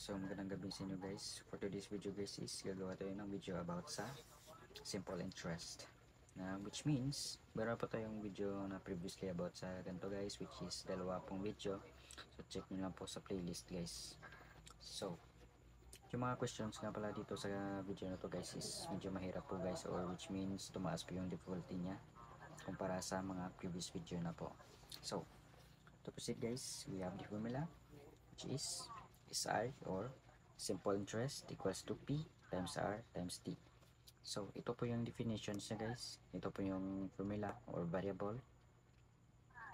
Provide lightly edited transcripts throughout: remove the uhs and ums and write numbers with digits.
So magandang gabi sa inyo guys. For today's video guys is gagawa tayo ng video about sa simple interest. Which means, meron pa tayong video na previously about sa ganito guys, which is dalawa pong video. So check nyo lang po sa playlist guys. So, yung mga questions nga pala dito sa video na to guys is medyo mahirap po guys, or which means tumaas po yung difficulty niya kumpara sa mga previous video na po. So, to proceed guys, we have the formula which is SI or simple interest equals to P times R times T. So, ito po yung definitions niya guys. Ito po yung formula or variable.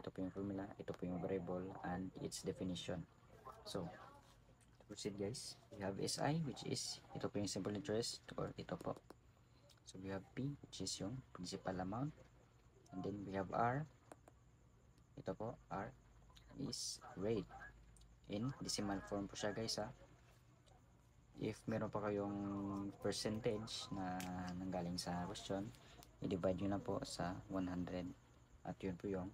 Ito po yung formula, ito po yung variable and its definition. So, to proceed guys, we have SI which is, ito po yung simple interest or ito po. So, we have P which is yung principal amount. And then we have R. Ito po, R is rate. In decimal form po siya guys ha. If meron pa kayong percentage na nanggaling sa question, i-divide nyo na po sa 100 at yun po yung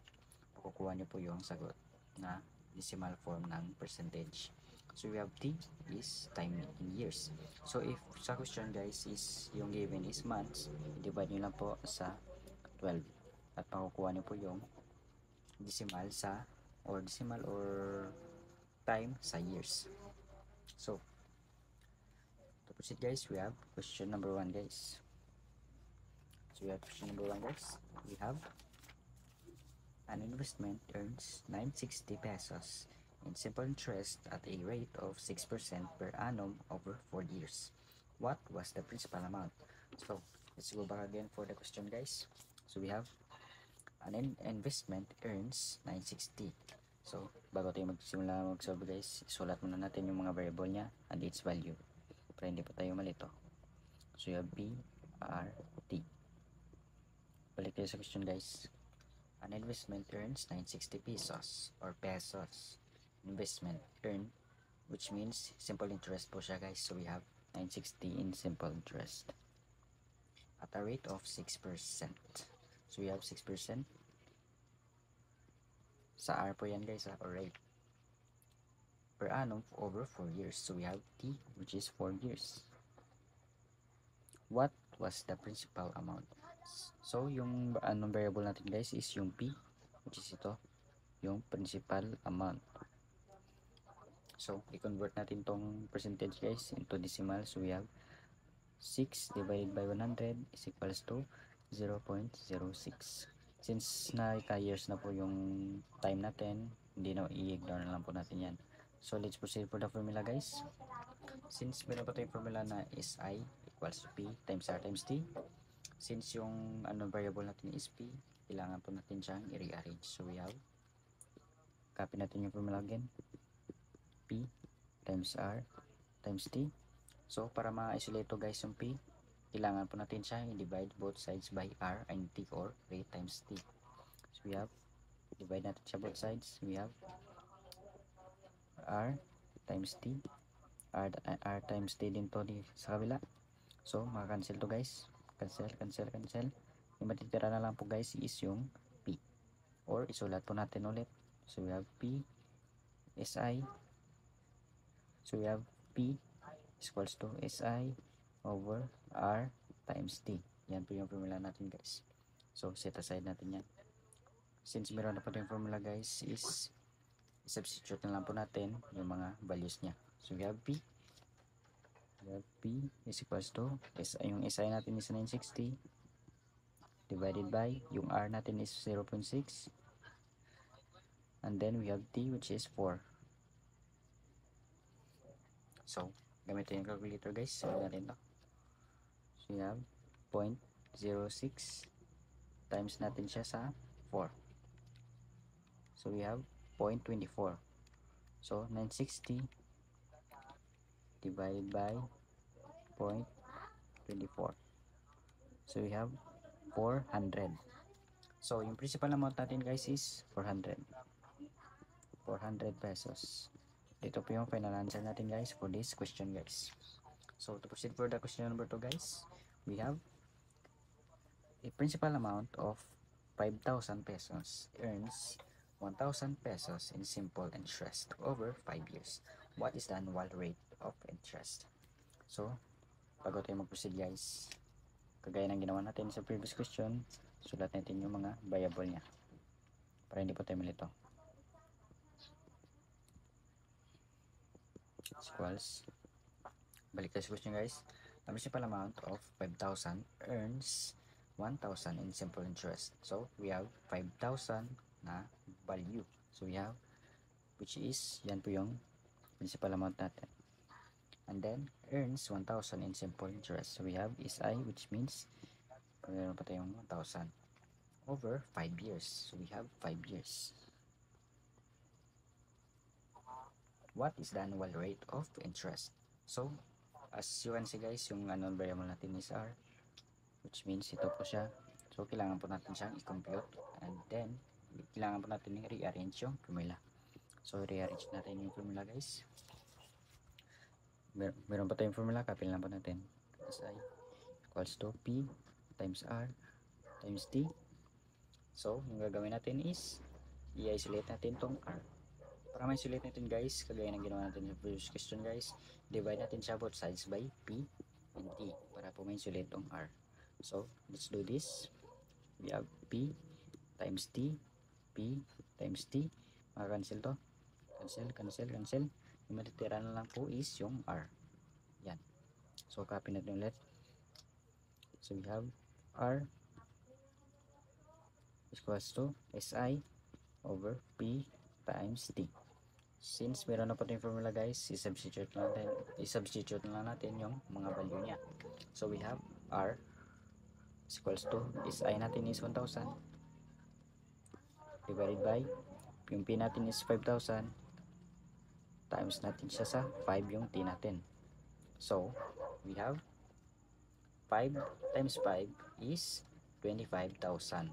makukuha nyo po yung sagot na decimal form ng percentage. So we have T is time in years. So if sa question guys is yung given is months, i-divide nyo lang po sa 12 at makukuha nyo po yung decimal sa decimal or time sa years. So to proceed guys, we have question number 1 guys. So we have question number 1 guys. We have an investment earns 960 pesos in simple interest at a rate of 6% per annum over 4 years. What was the principal amount? So let's go back again for the question guys. So we have an investment earns 960. So bago tayo magsimula mag-solve guys, isulat muna natin yung mga variable niya and its value para hindi po tayo malito. So you have B, R, T. Balik tayo sa question guys. An investment earns 960 pesos or pesos. Investment earn, which means simple interest po siya guys. So we have 960 in simple interest at a rate of 6%. So we have 6% sa R po yan guys or rate per annum over 4 years. So we have T which is 4 years. What was the principal amount? So yung anong variable natin guys is yung P, which is ito, yung principal amount. So i-convert natin tong percentage guys into decimal. So we have 6 divided by 100 is equals to 0.06. Since years na po yung time natin, hindi na i-ignore na lang po natin yan. So let's proceed for the formula guys. Since meron pa tayong formula na SI equals to P times R times T, since yung variable natin is P, kailangan po natin siyang i-rearrange. So we have, copy natin yung formula again, P times R times T. So para ma-isolate to guys yung P, kailangan po natin siya i-divide both sides by R and T or rate times T. So we have, divide natin siya both sides. We have R times T. R times T din to sa kabila. So maka-cancel to guys. Cancel, cancel, cancel. Yung matitira na lang po guys is yung P. Or isulat po natin ulit. So we have P SI. So we have P is equals to SI over R times T. Yan po yung formula natin guys. So set aside natin yan. Since meron na po yung formula guys is i-substitute na lang po natin yung mga values niya. So we have P. We have P is equals to yung SI natin is 960 divided by yung R natin is 0.6 and then we have T which is 4. So gamitin yung calculator guys. So natin to. So we have 0.06 times natin siya sa 4. So we have 0.24. So 960 divided by 0.24. So we have 400. So yung principal amount natin guys is 400. 400 pesos. Dito po yung final answer natin guys for this question guys. So to proceed for the question number 2 guys, we have a principal amount of 5,000 pesos earns 1,000 pesos in simple interest over 5 years. what is the annual rate of interest? So, bago tayo mag-proceed guys, kagaya ng ginawa natin sa previous question, sulat natin yung mga variable niya para hindi po tayo malito. Equals, balik tayo sa question guys. The principal amount of 5,000 earns 1,000 in simple interest. So, we have 5,000 na value. So, we have, which is, yan po yung principal amount natin. And then, earns 1,000 in simple interest. So, we have is I, which means, meron pa tayong 1,000 over 5 years. So, we have 5 years. What is the annual rate of interest? So, as you can see guys, yung annual variable natin is R, which means ito po siya. So, kailangan po natin siyang i-compute. And then, kailangan po natin i-rearrange yung formula. So, rearrange natin yung formula guys. Meron pa tayong formula, copy lang po natin. SI equals to P times R times T. So, yung gagawin natin is, i-isolate natin tong R. Para ma-isolate natin guys, kagaya ng ginawa natin sa previous question guys, divide natin siya both sides by P and T para po ma-isolate tong R. So, let's do this. We have P times T, P times T. Maka-cancel to. Cancel, cancel, cancel. Yung matitira na lang po is yung R. Yan. So, copy natin ulit. So, we have R equals to SI over P times T. Since meron na po yung formula guys, i-substitute na natin yung mga value niya. So, we have R is equals to, SI natin is 1,000 divided by, yung P natin is 5,000 times natin siya sa 5 yung T natin. So, we have 5 times 5 is 25,000.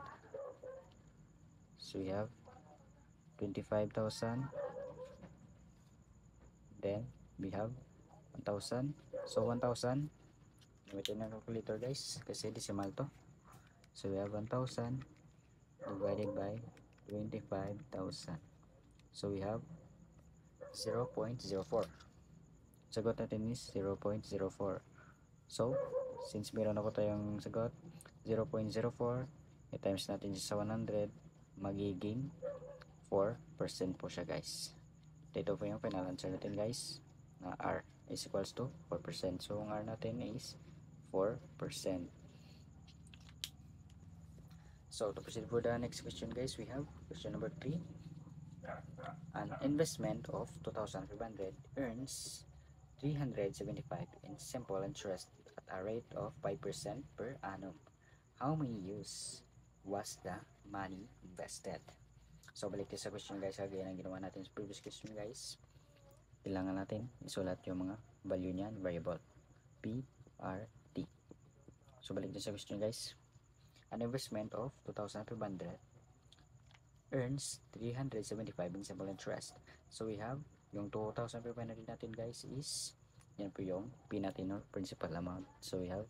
So, we have 25,000. Then, we have 1,000. So, 1,000. Gamitin ng calculator guys, kasi decimal to. So, we have 1,000 divided by 25,000. So, we have 0.04. Sagot natin is 0.04. So, since meron na po tayong sagot, 0.04, i-times natin sa 100, magiging 4% po siya guys. Dito po yung final answer natin guys, na R is equals to 4%. So, ang R natin is 4%. So, to proceed for the next question guys, we have question number 3. An investment of 2,500 earns 375 in simple interest at a rate of 5% per annum. How many years was the money invested? So, balik tayo sa question guys, kagaya ng ginawa natin sa previous question guys. Kailangan natin isulat yung mga value niyan, variable P, R, T. So, balik tayo sa question guys. An investment of 2,500 earns 375 in simple interest. So, we have yung 2,500 natin guys is, yan po yung P natin, or principal amount. So, we have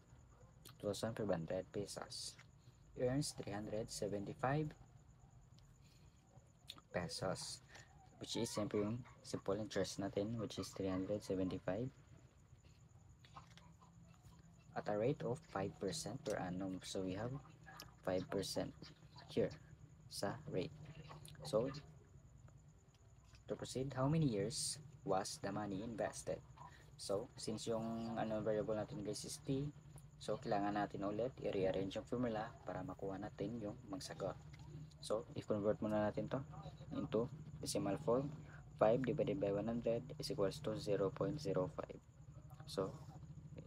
2,500 pesos. Earns 375 pesos, which is siyempre yung simple interest natin, which is 375 at a rate of 5% per annum. So, we have 5% here sa rate. So, to proceed, how many years was the money invested? So, since yung variable natin guys is T, so kailangan natin ulit i-rearrange yung formula para makuha natin yung magsagot. So, i-convert muna natin to into decimal form. 5 divided by 100 is equals to 0.05. So,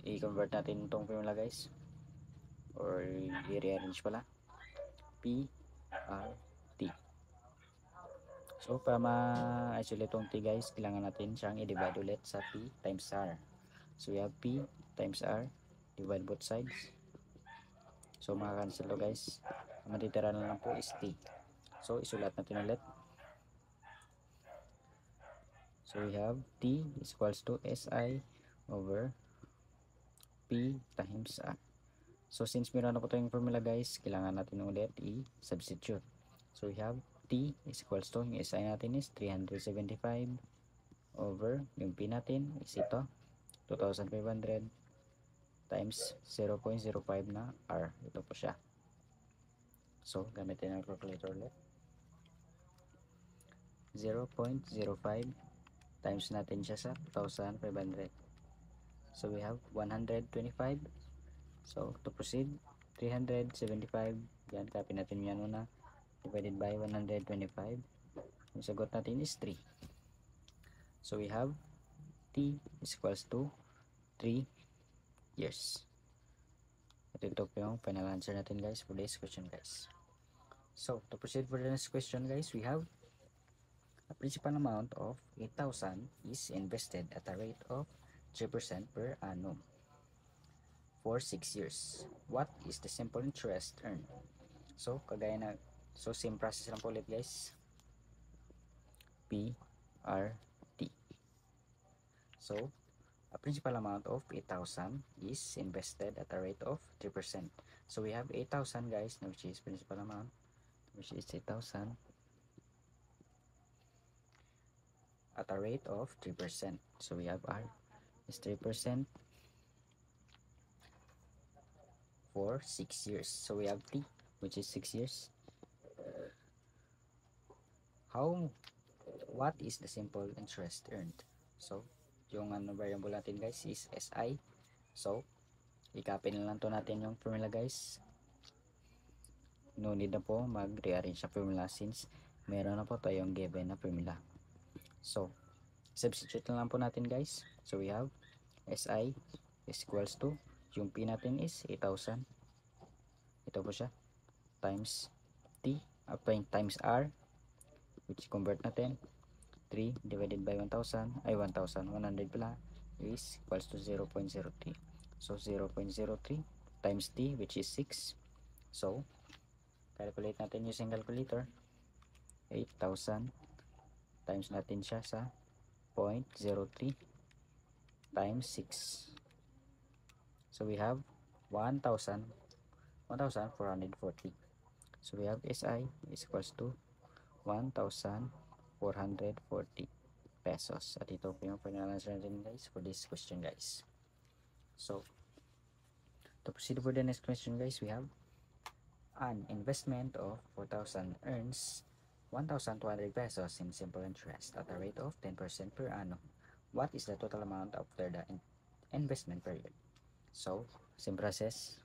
i-convert natin itong formula guys, or i-rearrange pala. P, R, T. So, para ma-isolate itong T guys, kailangan natin siyang i-divide ulit sa P times R. So, we have P times R, divide both sides. So, makakancel to guys. Matitira na lang po is T. So, isulat natin ulit. So, we have T is equals to SI over P times R. So, since meron na po tayong formula guys, kailangan natin ulit i-substitute. So, we have T is equals to, yung SI natin is 375 over yung P natin is ito 2,500 times 0.05 na R. Ito po siya. So, gamitin ang calculator ulit. 0.05 times natin siya sa 2,500. So, we have 125. So, to proceed, 375. Yan, copy natin yan muna. Divided by 125. Yung sagot natin is 3. So, we have T is equals to 3 years. Ito po yung final answer natin guys for this question guys. So, to proceed for the next question guys, we have a principal amount of 8,000 is invested at a rate of 3% per annum for 6 years. What is the simple interest earned? So, kagaya na, so same process lang po ulit guys. P, R, T. So, a principal amount of 8,000 is invested at a rate of 3%. So, we have 8,000 guys, which is principal amount, which is 8,000 at a rate of 3%. So, we have R is 3% for 6 years. So, we have T, which is 6 years. What is the simple interest earned? So, yung variable natin guys is SI. So, i-copy na lang to natin yung formula guys. No need na po mag-rearrange sa formula since meron na po tayong given na formula. So, substitute na lang po natin guys. So, we have SI is equals to, yung P natin is 8,000. Ito po siya. Times T, times R, which convert natin. 3 divided by 1,000, ay 1,100 pala, is equals to 0.03. So, 0.03 times T, which is 6. So, calculate natin using calculator. 8,000 times natin siya sa 0.03 times 6. So, we have 1,440. So, we have SI is equals to 1,440 pesos. At ito po yung final answer natin guys for this question guys. So, to proceed for the next question guys, we have an investment of 4,000 earns 1,200 pesos in simple interest at a rate of 10% per annum. What is the total amount after the investment period? So, same process.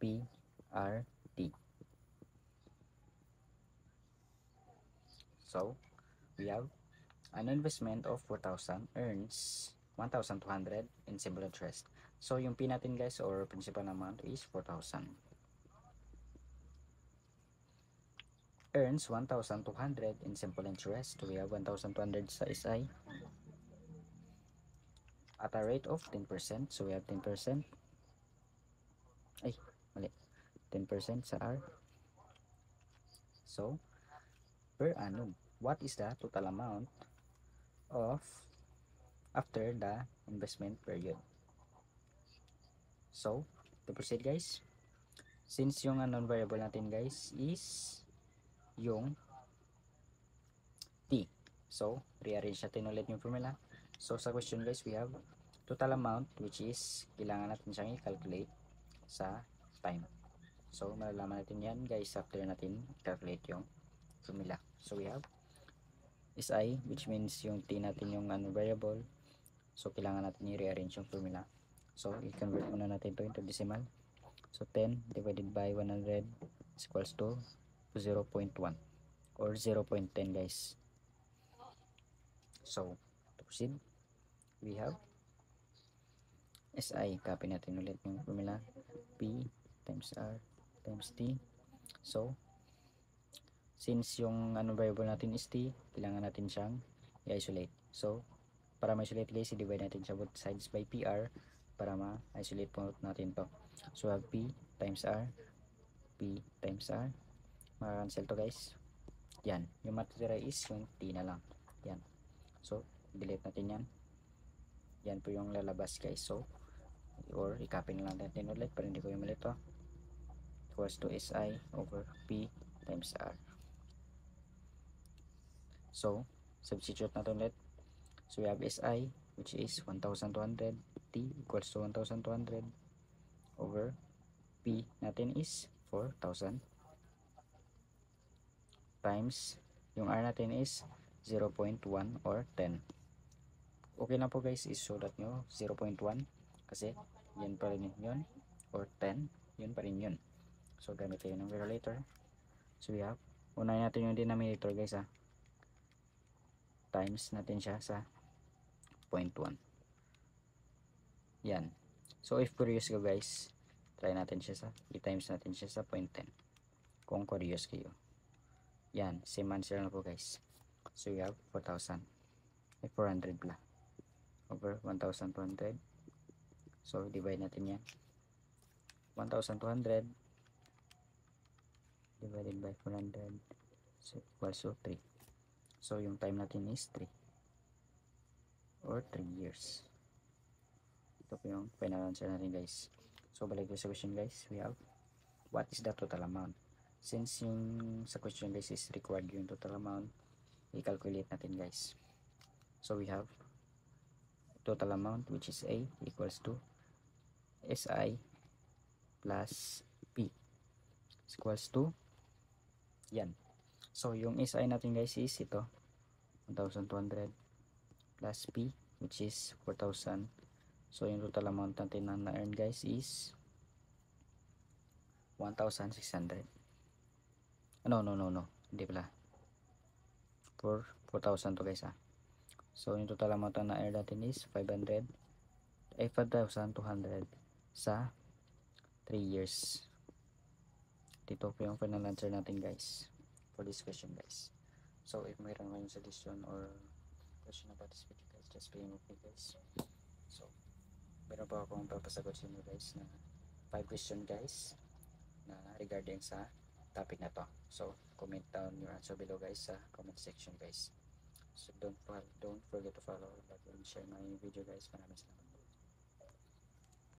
P, R, T. So, we have an investment of 4,000 earns 1,200 in simple interest. So, yung P natin guys or principal amount is 4,000. Earns 1,200 in simple interest. We have 1,200 sa SI at a rate of 10%. So, we have 10%. Ay, mali. 10% sa R. So, per annum, what is the total amount of after the investment period? So, to proceed guys, since yung unknown variable natin guys is yung T. So, rearrange natin ulit yung formula. So, sa question guys, we have total amount which is kailangan natin siyang i-calculate sa time. So, malalaman natin yan guys after natin calculate yung formula. So, we have SI which means yung T natin yung variable. So, kailangan natin i-rearrange yung formula. So, i-convert muna natin ito into decimal. So, 10 divided by 100 is equals to 0.1 or 0.10 guys. So, to proceed, we have SI. Copy natin ulit yung formula. P times R times T. So, since yung variable natin is T, kailangan natin siyang i-isolate. So, para ma-isolate guys, i-divide natin siya both sides by PR para ma-isolate po natin to. So, have P times R, P times R. Maka-cancel to guys. Yan. Yung matitira is yung T na lang. Yan. So, delete natin yan. Yan po yung lalabas guys. So, or i-copy na lang natin ulit para hindi ko yung malito. Equals to SI over P times R. So, substitute natin ulit. So we have SI, which is 1,200. T equals to 1,200 over P natin is 4,000 times yung R natin is 0.1 or 10. Okay lang po guys, isulat nyo 0.1 kasi yan pa rin yun, or 10, yun pa rin yun. So gamit tayo ng calculator. So we have, unahin natin yung denominator guys times natin siya sa 0.1. Yan. So if curious ka guys, try natin siya i-times natin siya sa 0.10 kung curious kayo. Yan, same answer na po guys. So we have 4,000 400 pala over 1,200. So divide natin yan, 1,200 divided by 400 so equals to 3. So yung time natin is 3 or 3 years. Ito po yung final answer natin guys. So balik ko sa question guys, we have what is the total amount. Since yung sa question guys is required yung total amount, i-calculate natin guys. So we have total amount, which is A, equals to SI plus P equals to yan. So yung SI natin guys is ito 1,200 plus P, which is 4,000. So yung total amount natin na na-earn guys is 1,600. No, hindi pala, 4,000 to guys So yung total amount na na-earn natin is 5,200 sa 3 years. Dito po yung final answer natin guys for this question guys. So if mayroon kayong suggestion or question about this video guys, just PM me guys. So meron po akong papasagot sa inyo guys na 5 question guys na regarding sa topic na to. So comment down your answer below guys sa comment section guys. So don't forget to follow, like, and share my video guys. Maraming salamat.